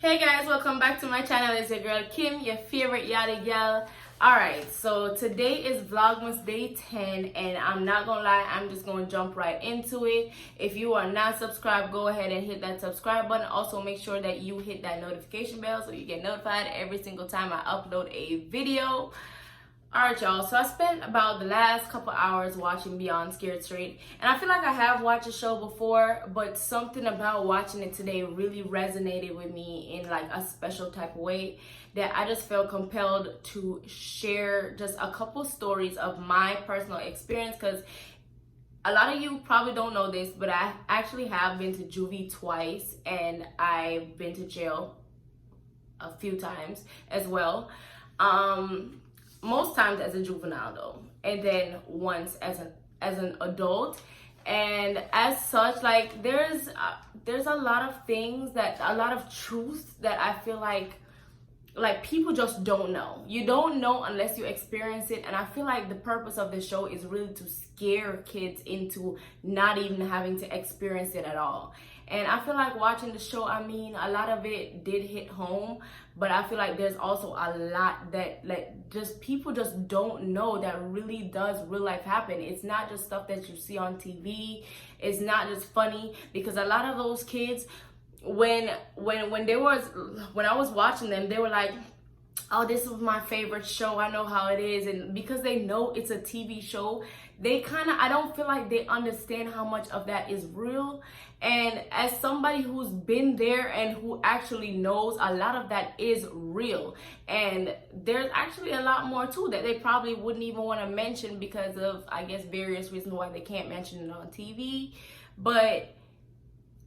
Hey guys, welcome back to my channel. It's your girl Kim, your favorite yachty gal. Alright, so today is Vlogmas day 10 and I'm not gonna lie, I'm just gonna jump right into it. If you are not subscribed, go ahead and hit that subscribe button. Also make sure that you hit that notification bell so you get notified every single time I upload a video. Alright y'all, so I spent about the last couple hours watching Beyond Scared Straight, and I feel like I have watched the show before, but something about watching it today really resonated with me in like a special type of way that I just felt compelled to share just a couple stories of my personal experience, because a lot of you probably don't know this, but I actually have been to Juvie twice and I've been to jail a few times as well. Most times as a juvenile though, and then once as an adult. And as such, like there's a lot of things, that a lot of truths that I feel like people just don't know. You don't know unless you experience it. And I feel like the purpose of the show is really to scare kids into not even having to experience it at all. And I feel like watching the show, I mean, a lot of it did hit home, but I feel like there's also a lot that like just people just don't know that really does real life happen. It's not just stuff that you see on TV. It's not just funny, because a lot of those kids, when I was watching them, they were like, oh, this is my favorite show, I know how it is. And because they know it's a TV show, they I don't feel like they understand how much of that is real. And as somebody who's been there and who actually knows, a lot of that is real. And there's actually a lot more too that they probably wouldn't even want to mention because of, I guess, various reasons why they can't mention it on TV. But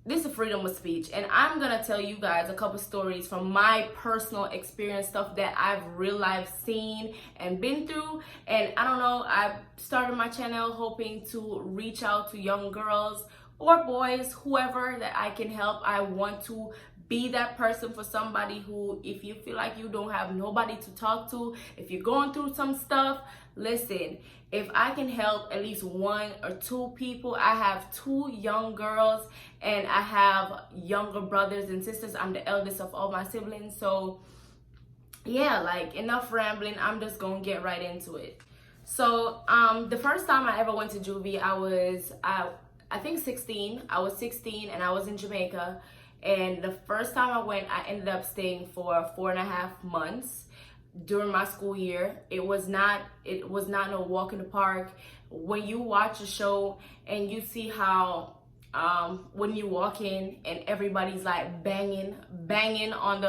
this is freedom of speech, and I'm gonna tell you guys a couple stories from my personal experience, stuff that I've real life seen and been through. And I don't know, I started my channel hoping to reach out to young girls or boys, whoever that I can help. I want to be that person for somebody who, if you feel like you don't have nobody to talk to, if you're going through some stuff, listen, if I can help at least one or two people. I have two young girls and I have younger brothers and sisters. I'm the eldest of all my siblings. So yeah, like enough rambling. I'm just gonna get right into it. So the first time I ever went to Juvie, I think 16. I was 16 and I was in Jamaica. And the first time I went, I ended up staying for 4.5 months during my school year. It was not no walk in the park. When you watch a show and you see how when you walk in and everybody's like banging on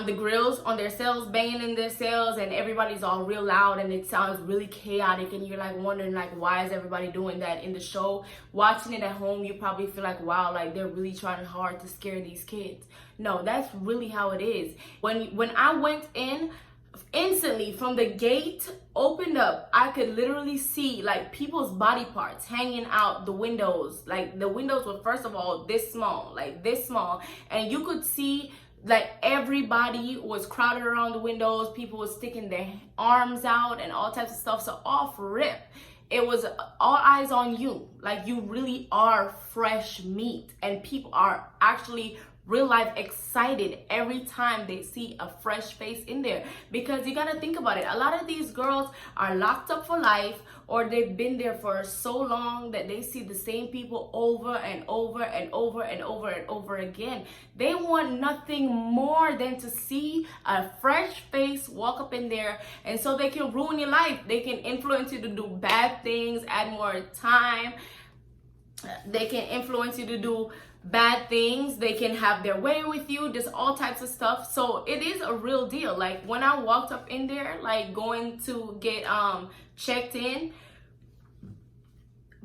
the grills, on their cells, banging in their cells, and everybody's all real loud and it sounds really chaotic, and you're like wondering like, why is everybody doing that in the show? Watching it at home, you probably feel like, wow, like they're really trying hard to scare these kids. No, that's really how it is. When I went in, instantly from the gate opened up, I could literally see like people's body parts hanging out the windows. Like the windows were, first of all, this small, like this small, and you could see like everybody was crowded around the windows. People were sticking their arms out and all types of stuff. So off rip, it was all eyes on you. Like you really are fresh meat, and people are actually real life excited every time they see a fresh face in there. Because you gotta think about it, a lot of these girls are locked up for life, or they've been there for so long that they see the same people over and over and over and over and over again. They want nothing more than to see a fresh face walk up in there, and so they can ruin your life. They can influence you to do bad things, add more time. They can influence you to do bad things. They can have their way with you, just all types of stuff. So it is a real deal. Like when I walked up in there, like going to get checked in,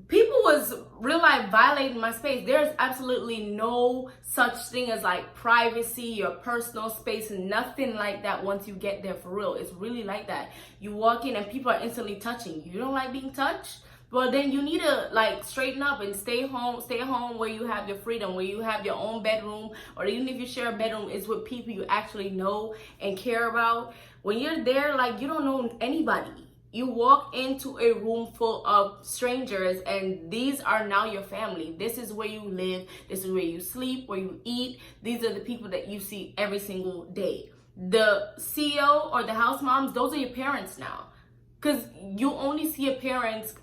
people was real life violating my space. There's absolutely no such thing as like privacy, your personal space, nothing like that once you get there, for real. It's really like that. You walk in and people are instantly touching you. You don't like being touched? Well, then you need to like straighten up and stay home where you have your freedom, where you have your own bedroom, or even if you share a bedroom, it's with people you actually know and care about. When you're there, like you don't know anybody. You walk into a room full of strangers, and these are now your family. This is where you live. This is where you sleep, where you eat. These are the people that you see every single day. The CEO or the house moms, those are your parents now. Because you only see your parents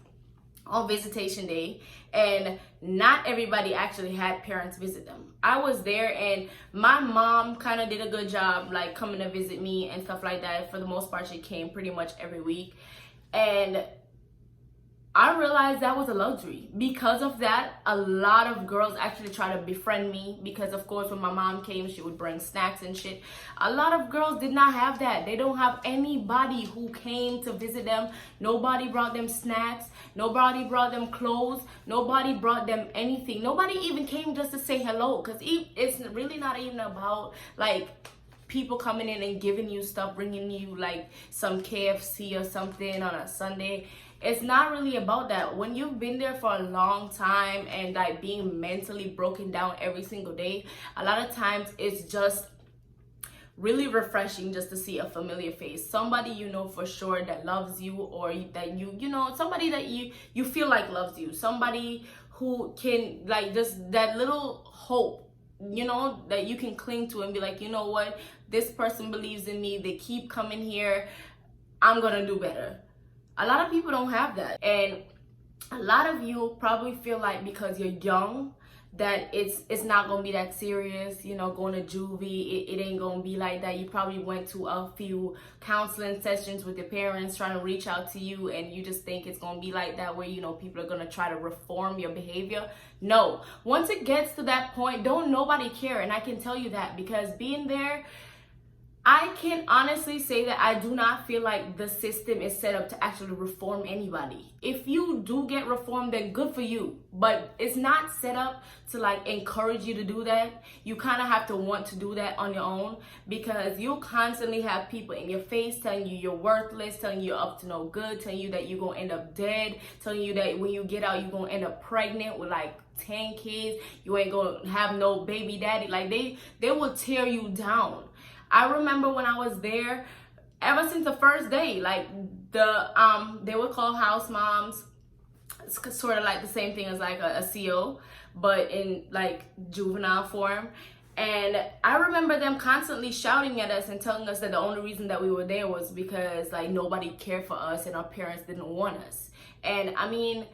on visitation day, and not everybody actually had parents visit them. I was there, and my mom kind of did a good job like coming to visit me and stuff like that. For the most part, she came pretty much every week, and I realized that was a luxury. Because of that, a lot of girls actually try to befriend me, because of course when my mom came, she would bring snacks and shit. A lot of girls did not have that. They don't have anybody who came to visit them. Nobody brought them snacks. Nobody brought them clothes. Nobody brought them anything. Nobody even came just to say hello, because it's really not even about like people coming in and giving you stuff, bringing you like some KFC or something on a Sunday. It's not really about that. When you've been there for a long time and like being mentally broken down every single day, a lot of times it's just really refreshing just to see a familiar face, somebody you know for sure that loves you, or that you know, somebody that you feel like loves you, somebody who can like just that little hope, you know, that you can cling to and be like, you know what, this person believes in me, they keep coming here, I'm gonna do better. A lot of people don't have that, and a lot of you probably feel like because you're young that it's not gonna be that serious, you know, going to Juvie, it ain't gonna be like that. You probably went to a few counseling sessions with your parents trying to reach out to you, and you just think it's gonna be like that, where, you know, people are gonna try to reform your behavior. No, once it gets to that point, don't nobody care. And I can tell you that because being there, I can honestly say that I do not feel like the system is set up to actually reform anybody. If you do get reformed, then good for you. But it's not set up to like encourage you to do that. You kind of have to want to do that on your own, because you'll constantly have people in your face telling you you're worthless, telling you you're up to no good, telling you that you're going to end up dead, telling you that when you get out, you're going to end up pregnant with like 10 kids. You ain't going to have no baby daddy. Like they will tear you down. I remember when I was there, ever since the first day, like they were called house moms. It's sort of like the same thing as like a CO, but in like juvenile form. And I remember them constantly shouting at us and telling us that the only reason that we were there was because like nobody cared for us and our parents didn't want us. And I mean,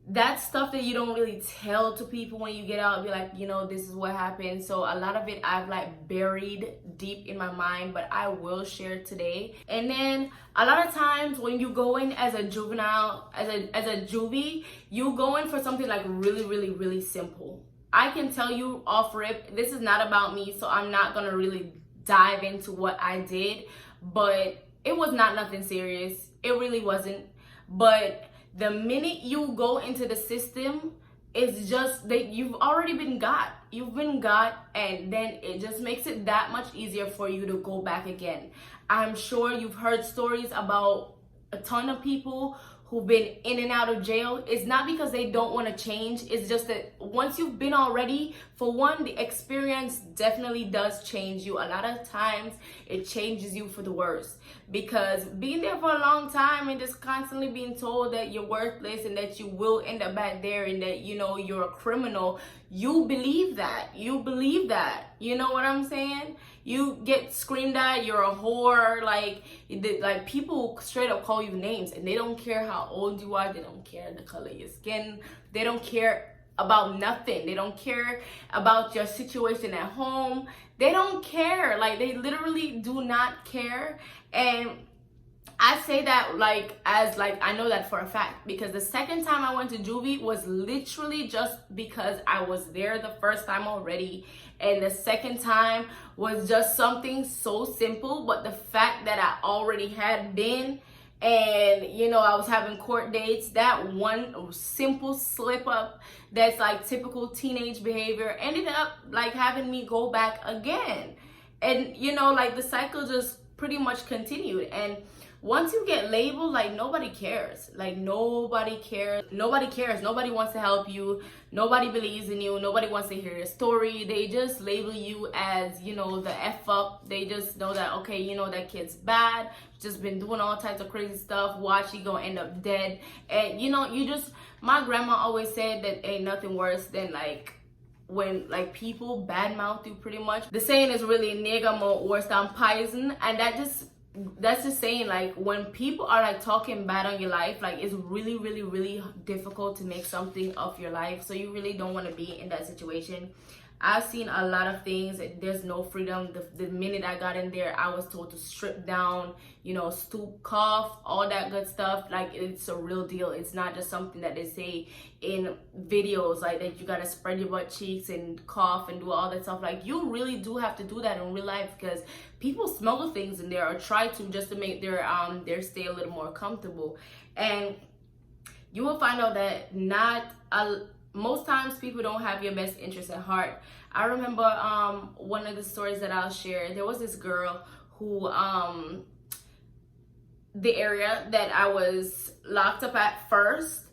that's stuff that you don't really tell to people when you get out. Be like, you know, this is what happened. So a lot of it I've like buried deep in my mind, but I will share today. And then a lot of times when you go in as a juvenile, as a juvie, you go in for something like really simple. I can tell you off rip, this is not about me, so I'm not gonna really dive into what I did, but it was not nothing serious. It really wasn't. But the minute you go into the system, it's just that you've already been got. You've been got, and then it just makes it that much easier for you to go back again. I'm sure you've heard stories about a ton of people who've been in and out of jail. It's not because they don't want to change. It's just that once you've been already, for one, the experience definitely does change you. A lot of times it changes you for the worse, because being there for a long time and just constantly being told that you're worthless and that you will end up back there and that, you know, you're a criminal, you believe that. You believe that. You know what I'm saying? You get screamed at, you're a whore, like people straight up call you names, and they don't care how old you are, they don't care the color of your skin, they don't care about nothing, they don't care about your situation at home, they don't care, like they literally do not care. And I say that I know that for a fact, because the second time I went to Juvie was literally just because I was there the first time already, and the second time was just something so simple, but the fact that I already had been, and you know, I was having court dates, that one simple slip up that's like typical teenage behavior ended up like having me go back again. And you know, like the cycle just pretty much continued. And once you get labeled, like, nobody cares. Like, nobody cares. Nobody cares. Nobody wants to help you. Nobody believes in you. Nobody wants to hear your story. They just label you as, you know, the F up. They just know that, okay, you know, that kid's bad. Just been doing all types of crazy stuff. Watch, he gonna end up dead. And, you know, you just, my grandma always said that ain't nothing worse than, like, when, like, people badmouth you, pretty much. The saying is really nigga mo worse than poison. And that's just saying, like, when people are, like, talking bad on your life, like, it's really, really, really difficult to make something of your life. So you really don't want to be in that situation. I've seen a lot of things. There's no freedom. The minute I got in there, I was told to strip down, you know, stoop, cough, all that good stuff. Like, it's a real deal. It's not just something that they say in videos, like, that you gotta spread your butt cheeks and cough and do all that stuff. Like, you really do have to do that in real life, because people smuggle things in there or try to, just to make their stay a little more comfortable. And you will find out that most times people don't have your best interest at heart. I remember one of the stories that I'll share. There was this girl who the area that I was locked up at first,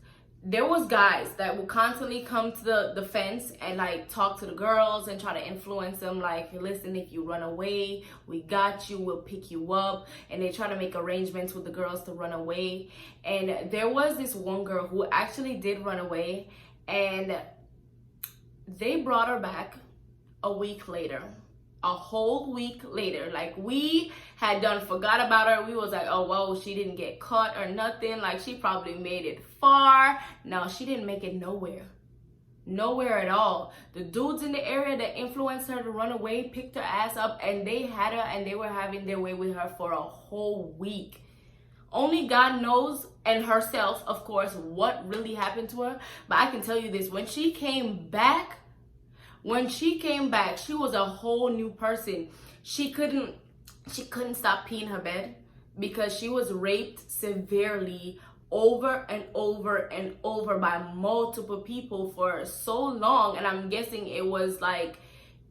there was guys that would constantly come to the fence and, like, talk to the girls and try to influence them, like, listen, if you run away, we got you, we'll pick you up. And they try to make arrangements with the girls to run away. And there was this one girl who actually did run away, and they brought her back a week later. A whole week later. Like, we had forgot about her. We was like, oh, well, she didn't get caught or nothing. Like, she probably made it far. No, she didn't make it nowhere. Nowhere at all. The dudes in the area that influenced her to run away picked her ass up, and they had her, and they were having their way with her for a whole week. Only God knows, and herself, of course, what really happened to her. But I can tell you this, when she came back, she was a whole new person. She couldn't stop peeing her bed because she was raped severely over and over and over by multiple people for so long. And I'm guessing it was like,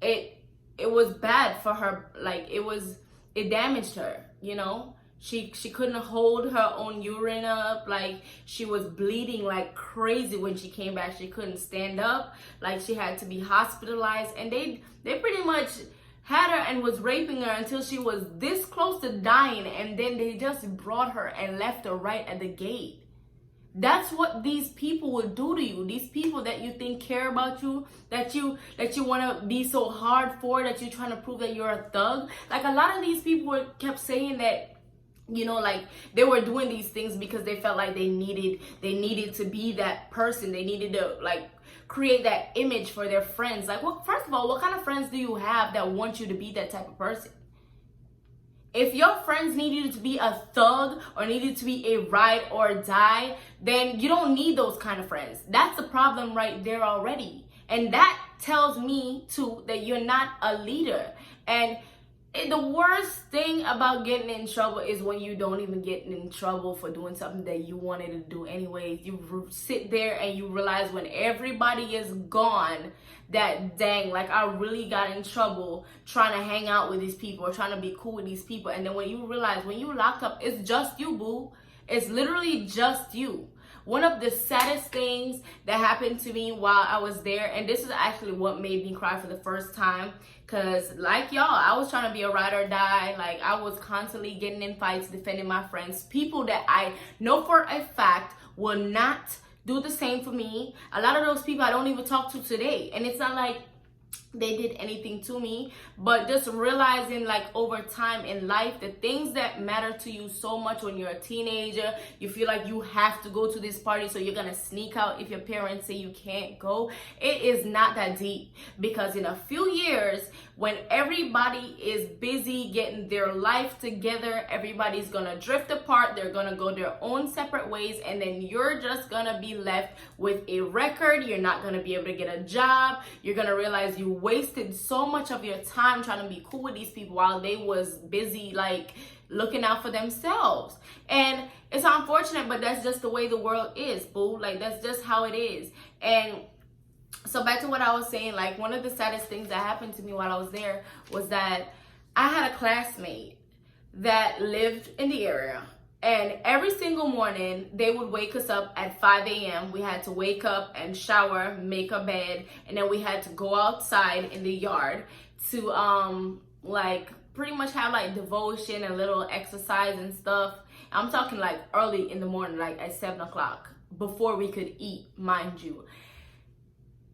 it was bad for her. Like, it damaged her, you know? She couldn't hold her own urine up. Like, she was bleeding like crazy when she came back. She couldn't stand up. Like, she had to be hospitalized. And they pretty much had her and was raping her until she was this close to dying. And then they just brought her and left her right at the gate. That's what these people will do to you. These people that you think care about you, that you want to be so hard for, that you're trying to prove that you're a thug. Like, a lot of these people kept saying that, you know, like, they were doing these things because they felt like they needed to be that person. They needed to, like, create that image for their friends. Like, well, first of all, what kind of friends do you have that want you to be that type of person? If your friends need you to be a thug or need you to be a ride or die, then you don't need those kind of friends. That's the problem right there already. And that tells me too that you're not a leader. And the worst thing about getting in trouble is when you don't even get in trouble for doing something that you wanted to do anyways. You sit there and you realize when everybody is gone that, dang, like, I really got in trouble trying to hang out with these people or trying to be cool with these people. And then when you realize when you locked up, it's just you, boo. It's literally just you. One of the saddest things that happened to me while I was there, and this is actually what made me cry for the first time, because like y'all, I was trying to be a ride or die. Like, I was constantly getting in fights, defending my friends, people that I know for a fact will not do the same for me. A lot of those people I don't even talk to today, and it's not like they did anything to me, but just realizing, like, over time in life, the things that matter to you so much when you're a teenager, you feel like you have to go to this party, so you're gonna sneak out if your parents say you can't go. It is not that deep, because in a few years, when everybody is busy getting their life together, everybody's gonna drift apart, they're gonna go their own separate ways, and then you're just gonna be left with a record. You're not gonna be able to get a job. You're gonna realize you wasted so much of your time trying to be cool with these people while they was busy, like, looking out for themselves. And it's unfortunate, but that's just the way the world is, boo. Like, that's just how it is. And so back to what I was saying, like, one of the saddest things that happened to me while I was there was that I had a classmate that lived in the area. And every single morning, they would wake us up at 5 a.m. We had to wake up and shower, make a bed, and then we had to go outside in the yard to like pretty much have like devotion and little exercise and stuff. I'm talking like early in the morning, like at 7 o'clock, before we could eat, mind you.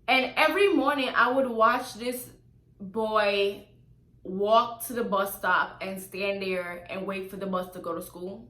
And every morning I would watch this boy walk to the bus stop and stand there and wait for the bus to go to school.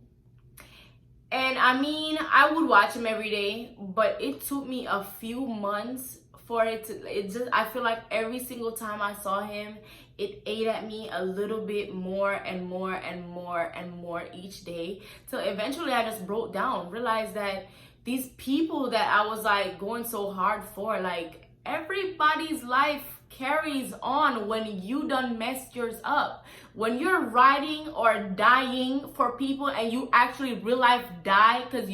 And I mean, I would watch him every day, but it took me a few months for it to, I feel like every single time I saw him, it ate at me a little bit more and more and more and more each day. So eventually I just broke down, realized that these people that I was like going so hard for, like everybody's life carries on when you done messed yours up. When you're riding or dying for people and you actually real life die, because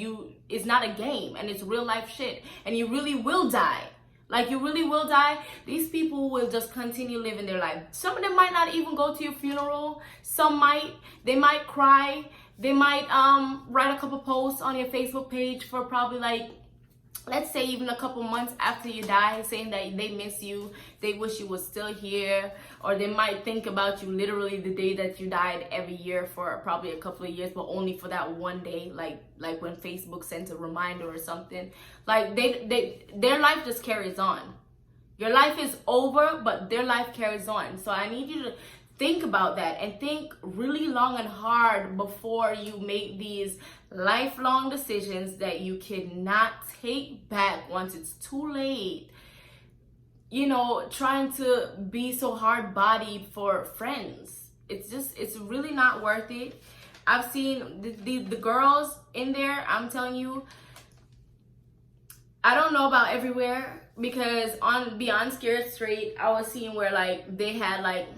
it's not a game and it's real life shit, and you really will die. Like you really will die. These people will just continue living their life. Some of them might not even go to your funeral. Some might. They might cry. They might write a couple posts on your Facebook page for probably like, let's say even a couple months after you die, saying that they miss you, they wish you was still here, or they might think about you literally the day that you died every year for probably a couple of years, but only for that one day, like when Facebook sends a reminder or something. Like their life just carries on. Your life is over, but their life carries on. So I need you to think about that and think really long and hard before you make these lifelong decisions that you cannot take back once it's too late. You know, trying to be so hard-bodied for friends. It's really not worth it. I've seen the girls in there, I'm telling you, I don't know about everywhere, because on Beyond Scared Straight, I was seeing where like they had like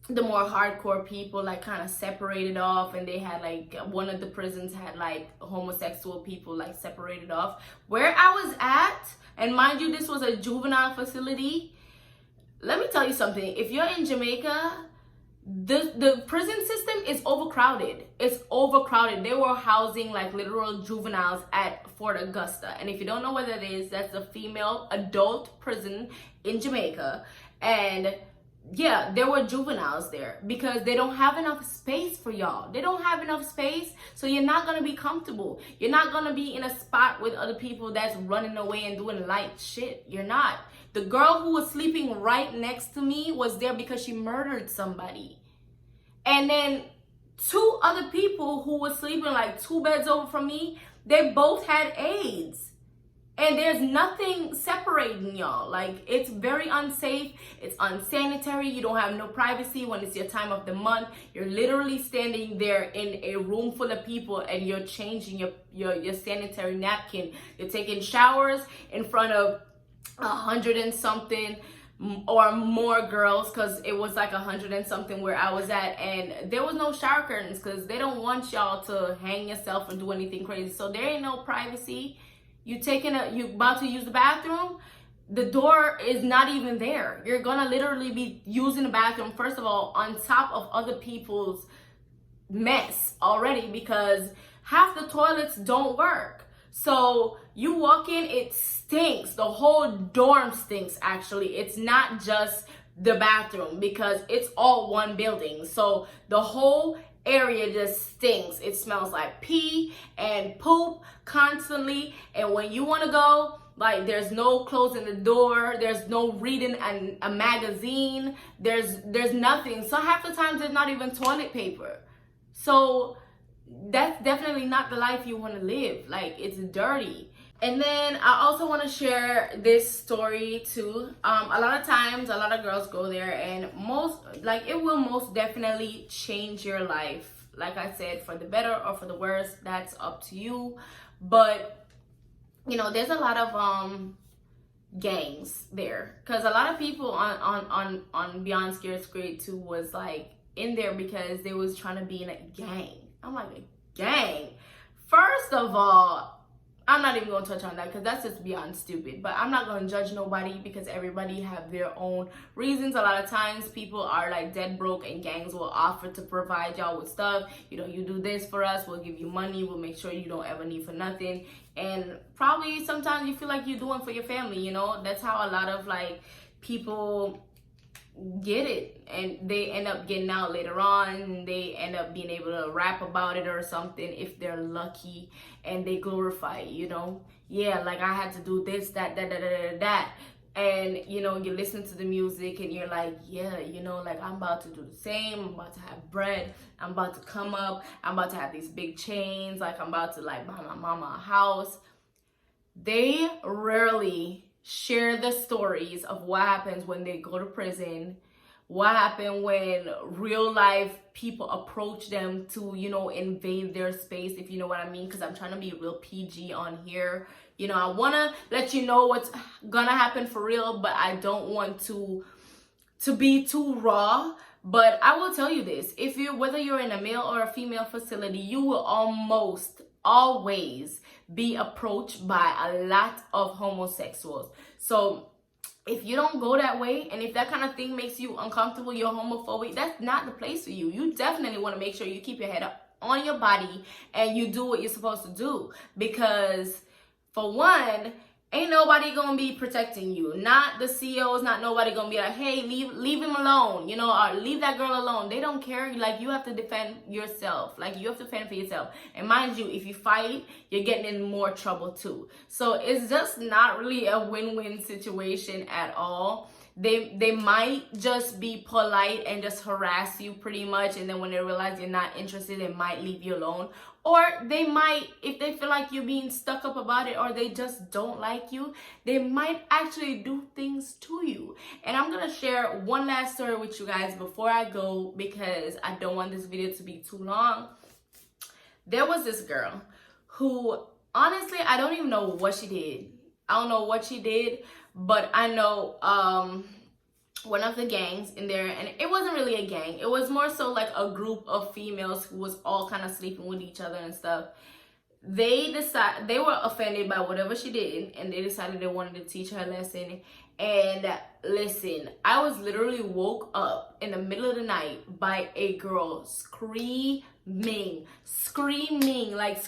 the more hardcore people like kind of separated off, and they had like one of the prisons had like homosexual people like separated off. Where I was at, and mind you, this was a juvenile facility. Let me tell you something. If you're in Jamaica, the prison system is overcrowded. It's overcrowded. They were housing like literal juveniles at Fort Augusta. And if you don't know what that is, that's a female adult prison in Jamaica. And yeah, there were juveniles there because they don't have enough space for y'all. They don't have enough space, so you're not going to be comfortable. You're not going to be in a spot with other people that's running away and doing light shit. You're not. The girl who was sleeping right next to me was there because she murdered somebody. And then two other people who were sleeping like 2 beds over from me, they both had AIDS. And there's nothing separating y'all. Like, it's very unsafe. It's unsanitary. You don't have no privacy when it's your time of the month. You're literally standing there in a room full of people and you're changing your sanitary napkin. You're taking showers in front of 100 and something or more girls, because it was like 100 and something where I was at, and there was no shower curtains because they don't want y'all to hang yourself and do anything crazy. So there ain't no privacy. You about to use the bathroom, the door is not even there. You're gonna literally be using the bathroom, first of all, on top of other people's mess already, because half the toilets don't work. So you walk in, it stinks. The whole dorm stinks, actually. It's not just the bathroom, because it's all one building. So the whole area just stinks. It smells like pee and poop constantly, and when you want to go, like, there's no closing the door, there's no reading a magazine, there's nothing. So half the time there's not even toilet paper. So that's definitely not the life you want to live. Like, it's dirty. And then I also want to share this story too. A lot of times, a lot of girls go there, and it will most definitely change your life. Like I said, for the better or for the worse, that's up to you. But you know, there's a lot of gangs there, because a lot of people on Beyond Scared Straight too was like in there because they was trying to be in a gang. I'm like, a gang? First of all, I'm not even going to touch on that because that's just beyond stupid. But I'm not going to judge nobody because everybody have their own reasons. A lot of times people are like dead broke and gangs will offer to provide y'all with stuff. You know, you do this for us, we'll give you money, we'll make sure you don't ever need for nothing. And probably sometimes you feel like you're doing for your family, you know. That's how a lot of like people get it, and they end up getting out later on, and they end up being able to rap about it or something if they're lucky, and they glorify it, you know. Yeah, like I had to do this, that, and you know, you listen to the music and you're like, yeah, you know, like I'm about to do the same. I'm about to have bread, I'm about to come up, I'm about to have these big chains, like I'm about to like buy my mama a house. They rarely share the stories of what happens when they go to prison, what happened when real life people approach them to, you know, invade their space, if you know what I mean, because I'm trying to be real PG on here. You know, I want to let you know what's gonna happen for real, but I don't want to be too raw. But I will tell you this, if you, whether you're in a male or a female facility, you will almost always be approached by a lot of homosexuals. So if you don't go that way, and if that kind of thing makes you uncomfortable, you're homophobic, that's not the place for you. You definitely want to make sure you keep your head up on your body and you do what you're supposed to do, because for one, ain't nobody gonna be protecting you. Not the CEOs, not nobody gonna be like, hey, leave him alone, you know, or leave that girl alone. They don't care. Like, you have to defend yourself. Like, you have to fend for yourself. And mind you, if you fight, you're getting in more trouble too. So it's just not really a win-win situation at all. They might just be polite and just harass you pretty much, and then when they realize you're not interested, they might leave you alone. Or they might, if they feel like you're being stuck up about it, or they just don't like you, they might actually do things to you. And I'm gonna share one last story with you guys before I go, because I don't want this video to be too long. There was this girl who, honestly, I don't even know what she did. I don't know what she did, but I know one of the gangs in there, and it wasn't really a gang, it was more so like a group of females who was all kind of sleeping with each other and stuff. They were offended by whatever she did, and they decided they wanted to teach her a lesson. And listen, I was literally woke up in the middle of the night by a girl screaming, like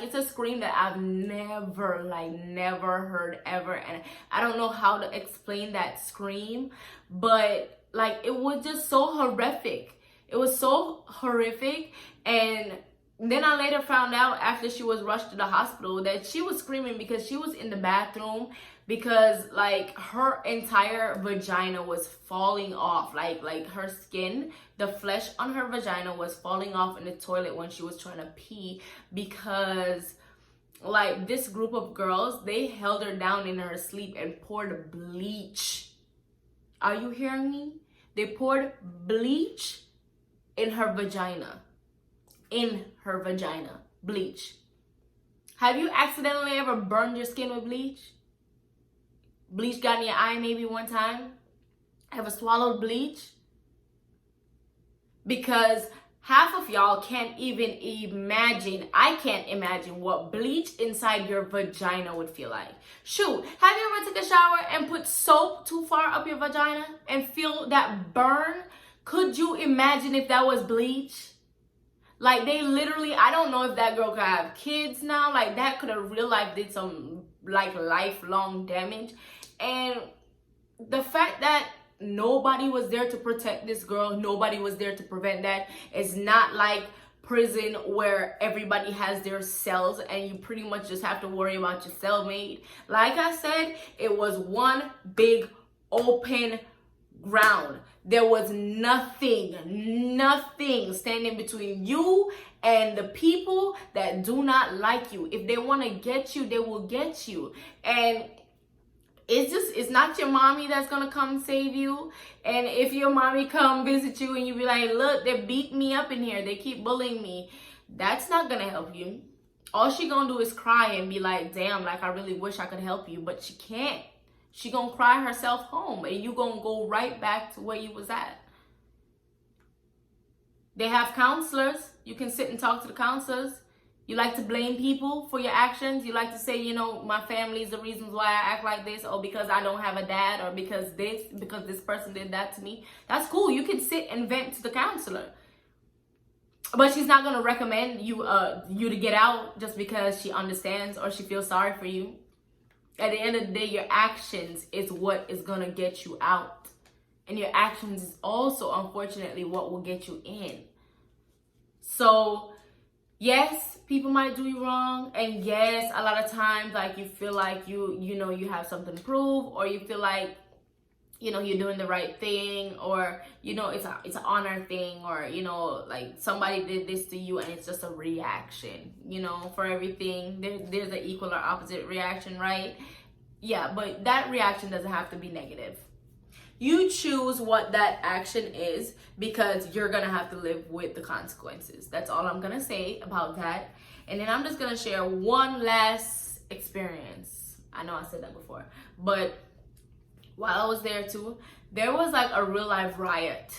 it's a scream that I've never heard ever. And I don't know how to explain that scream, but like it was just so horrific. It was so horrific. And then I later found out, after she was rushed to the hospital, that she was screaming because she was in the bathroom, because like her entire vagina was falling off, like her skin, the flesh on her vagina was falling off in the toilet when she was trying to pee, because like this group of girls, they held her down in her sleep and poured bleach. Are you hearing me? They poured bleach in her vagina. In her vagina. Bleach. Have you accidentally ever burned your skin with bleach? Bleach got in your eye maybe one time? Ever swallowed bleach? Because half of y'all can't even imagine, I can't imagine what bleach inside your vagina would feel like. Shoot, have you ever took a shower and put soap too far up your vagina and feel that burn? Could you imagine if that was bleach? Like, they literally, I don't know if that girl could have kids now. Like, that could have real life did some like lifelong damage. And the fact that nobody was there to protect this girl, nobody was there to prevent that. It's not like prison where everybody has their cells and you pretty much just have to worry about your cellmate. Like I said, it was one big open ground. There was nothing standing between you and the people that do not like you. If they want to get you, they will get you. And it's not your mommy that's gonna come save you. And if your mommy come visit you and you be like, look, they beat me up in here, they keep bullying me, that's not gonna help you. All she gonna do is cry and be like, damn, like I really wish I could help you, but she can't. She gonna cry herself home, and you gonna go right back to where you was at. They have counselors. You can sit and talk to the counselors. You like to blame people for your actions. You like to say, you know, my family is the reasons why I act like this, or because I don't have a dad, or because this person did that to me. That's cool. You can sit and vent to the counselor. But she's not going to recommend you to get out just because she understands or she feels sorry for you. At the end of the day, your actions is what is going to get you out. And your actions is also, unfortunately, what will get you in. So, yes, people might do you wrong. And yes, a lot of times, like, you feel like you know, you have something to prove, or you feel like, you know, you're doing the right thing, or, you know, it's an honor thing, or, you know, like somebody did this to you and it's just a reaction, you know, for everything. There's an equal or opposite reaction, right? Yeah, but that reaction doesn't have to be negative. You choose what that action is, because you're going to have to live with the consequences. That's all I'm going to say about that. And then I'm just going to share one last experience. I know I said that before, but while I was there too, there was like a real life riot.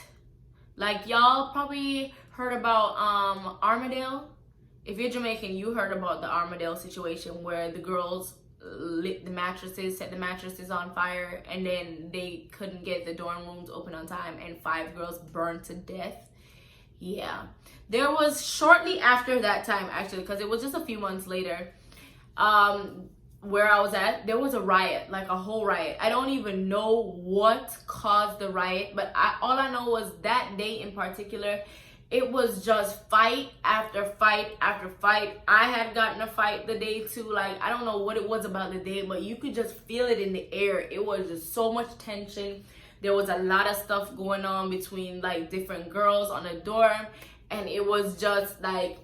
Like, y'all probably heard about Armadale. If you're Jamaican, you heard about the Armadale situation where the girls set the mattresses on fire, and then they couldn't get the dorm rooms open on time, and 5 girls burned to death. Yeah, there was shortly after that time, actually, because it was just a few months later, where I was at, there was a riot, like a whole riot. I don't even know what caused the riot, but all I know was that day in particular, it was just fight after fight after fight. I had gotten a fight the day too. Like, I don't know what it was about the day, but you could just feel it in the air. It was just so much tension. There was a lot of stuff going on between like different girls on the dorm, and it was just like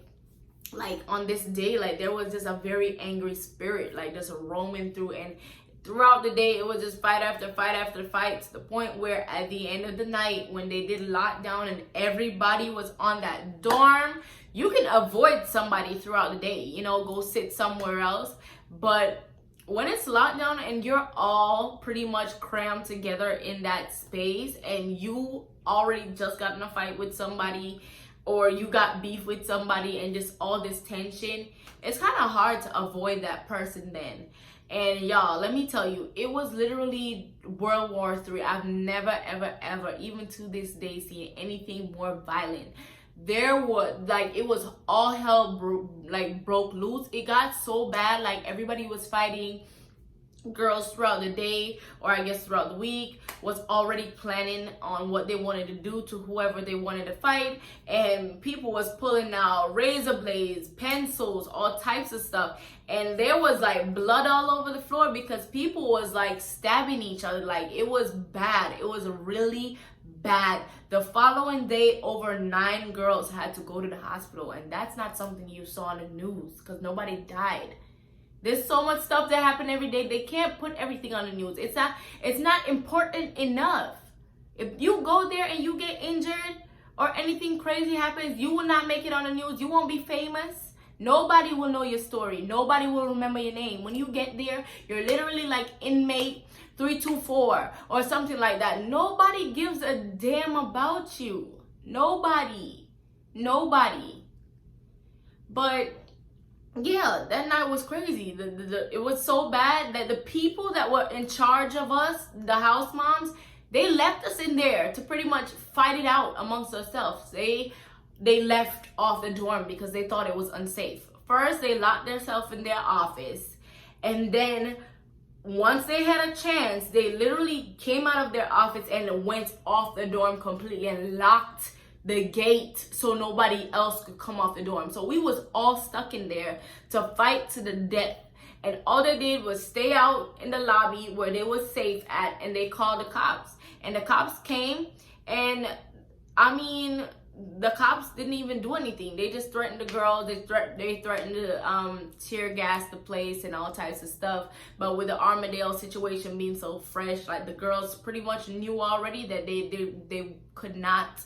on this day, like there was just a very angry spirit like just roaming through, and throughout the day it was just fight after fight after fight, to the point where at the end of the night, when they did lockdown and everybody was on that dorm, you can avoid somebody throughout the day, you know, go sit somewhere else. But when it's lockdown and you're all pretty much crammed together in that space, and you already just got in a fight with somebody, or you got beef with somebody, and just all this tension, it's kind of hard to avoid that person then. And y'all, let me tell you, it was literally World War III. I've never, ever, ever, even to this day, seen anything more violent. There was, like, it was all hell broke loose. It got so bad, like, everybody was fighting. Girls throughout the day, or I guess throughout the week, was already planning on what they wanted to do to whoever they wanted to fight, and people was pulling out razor blades, pencils, all types of stuff, and there was like blood all over the floor because people was like stabbing each other. Like, it was bad. It was really bad. The following day, over 9 girls had to go to the hospital, and that's not something you saw on the news because nobody died. There's so much stuff that happen every day. They can't put everything on the news. It's not important enough. If you go there and you get injured or anything crazy happens, you will not make it on the news. You won't be famous. Nobody will know your story. Nobody will remember your name. When you get there, you're literally like inmate 324 or something like that. Nobody gives a damn about you. Nobody. But yeah, that night was crazy. It was so bad that the people that were in charge of us, the house moms, they left us in there to pretty much fight it out amongst ourselves. They left off the dorm because they thought it was unsafe. First, they locked themselves in their office, and then once they had a chance, they literally came out of their office and went off the dorm completely and locked the gate so nobody else could come off the dorm. So we was all stuck in there to fight to the death. And all they did was stay out in the lobby where they were safe at, and they called the cops. And the cops came, and I mean, the cops didn't even do anything. They just threatened the girls. They threatened to tear gas the place and all types of stuff. But with the Armadale situation being so fresh, like the girls pretty much knew already that they could not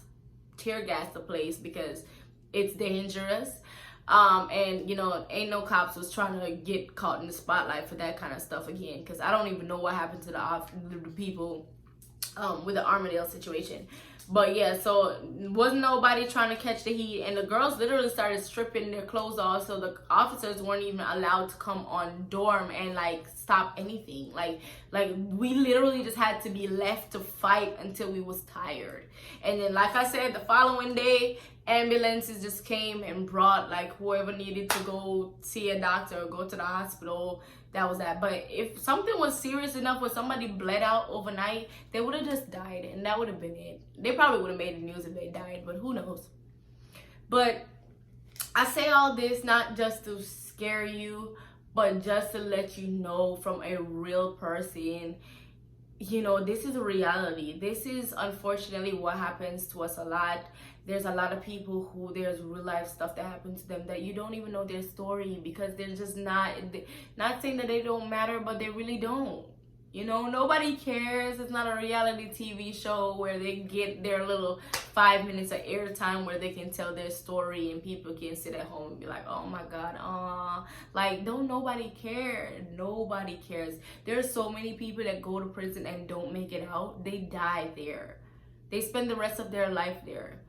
tear gas the place because it's dangerous. And you know, ain't no cops was trying to get caught in the spotlight for that kind of stuff again, because I don't even know what happened to the people with the Armadale situation. But yeah, so wasn't nobody trying to catch the heat, and the girls literally started stripping their clothes off, so the officers weren't even allowed to come on dorm and like stop anything. Like we literally just had to be left to fight until we was tired. And then, like I said, the following day, ambulances just came and brought like whoever needed to go see a doctor or go to the hospital. That was that. But if something was serious enough where somebody bled out overnight, they would have just died, and that would have been it. They probably would have made the news if they died, but who knows. But I say all this not just to scare you, but just to let you know from a real person, you know, this is a reality. This is unfortunately what happens to us a lot. There's a lot of people who there's real life stuff that happens to them that you don't even know their story, because they're just not saying that they don't matter, but they really don't. You know, nobody cares. It's not a reality TV show where they get their little 5 minutes of airtime where they can tell their story and people can sit at home and be like, oh my God, like, don't nobody care. Nobody cares. There's so many people that go to prison and don't make it out. They die there. They spend the rest of their life there.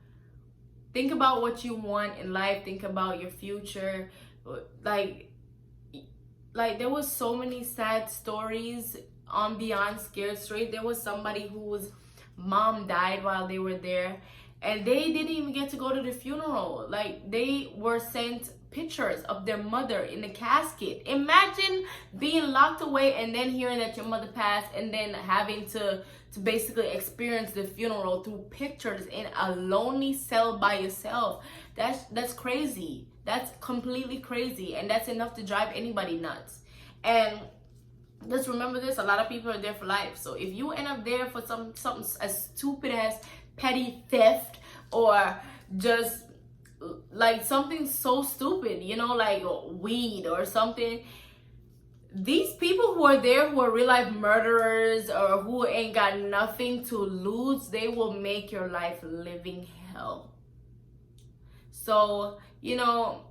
Think about what you want in life. Think about your future. Like there was so many sad stories on Beyond Scared Straight. There was somebody whose mom died while they were there, and they didn't even get to go to the funeral. Like, they were sent pictures of their mother in the casket. Imagine being locked away and then hearing that your mother passed, and then having to basically experience the funeral through pictures in a lonely cell by yourself. That's crazy. That's completely crazy, and that's enough to drive anybody nuts. And just remember this, a lot of people are there for life. So if you end up there for something as stupid as petty theft, or just like something so stupid, you know, like weed or something, these people who are there who are real life murderers or who ain't got nothing to lose, they will make your life living hell. So, you know,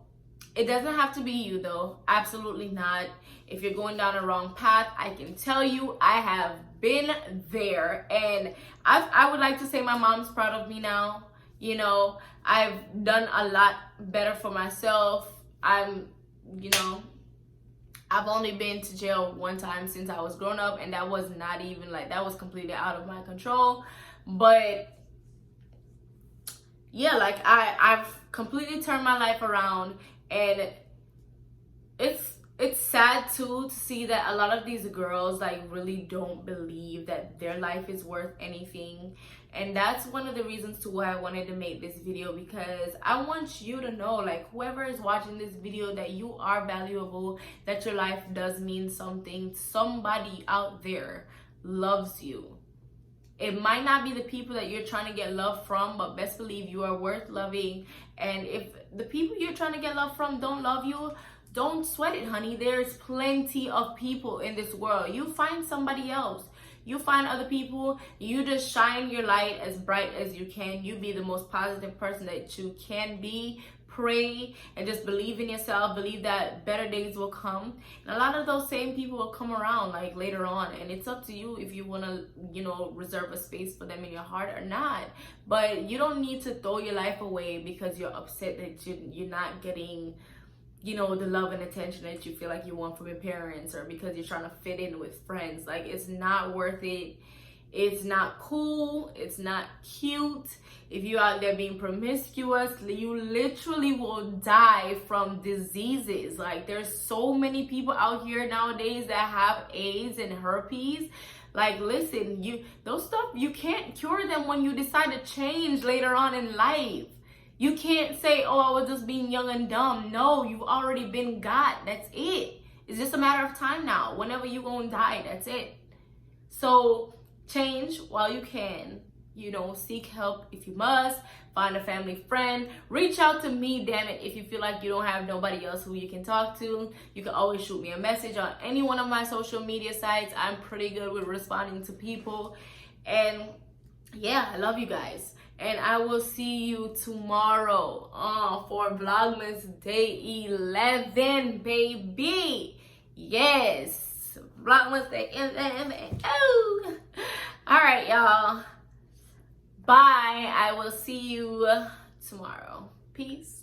it doesn't have to be you though. Absolutely not. If you're going down the wrong path, I can tell you I have been there, and I would like to say my mom's proud of me now. You know, I've done a lot better for myself. You know, I've only been to jail one time since I was grown up, and that was not even like, that was completely out of my control. But yeah, like I've completely turned my life around, and it's sad too to see that a lot of these girls like really don't believe that their life is worth anything. And that's one of the reasons to why I wanted to make this video, because I want you to know, like, whoever is watching this video, that you are valuable, that your life does mean something. Somebody out there loves you. It might not be the people that you're trying to get love from, but best believe you are worth loving. And if the people you're trying to get love from don't love you, don't sweat it, honey. There's plenty of people in this world. You find somebody else. You find other people. You just shine your light as bright as you can. You be the most positive person that you can be. Pray and just believe in yourself. Believe that better days will come. And a lot of those same people will come around like later on. And it's up to you if you want to, you know, reserve a space for them in your heart or not. But you don't need to throw your life away because you're upset that you're not getting, you know, the love and attention that you feel like you want from your parents, or because you're trying to fit in with friends. Like, it's not worth it. It's not cool. It's not cute. If you're out there being promiscuous, you literally will die from diseases. Like, there's so many people out here nowadays that have AIDS and herpes. Like, listen, those stuff, you can't cure them when you decide to change later on in life. You can't say, oh, I was just being young and dumb. No, you've already been got. That's it. It's just a matter of time now. Whenever you're going to die, that's it. So change while you can. You know, seek help if you must. Find a family friend. Reach out to me, damn it, if you feel like you don't have nobody else who you can talk to. You can always shoot me a message on any one of my social media sites. I'm pretty good with responding to people. And yeah, I love you guys. And I will see you tomorrow for Vlogmas Day 11, baby. Yes, Vlogmas Day 11. Oh. All right, y'all. Bye. I will see you tomorrow. Peace.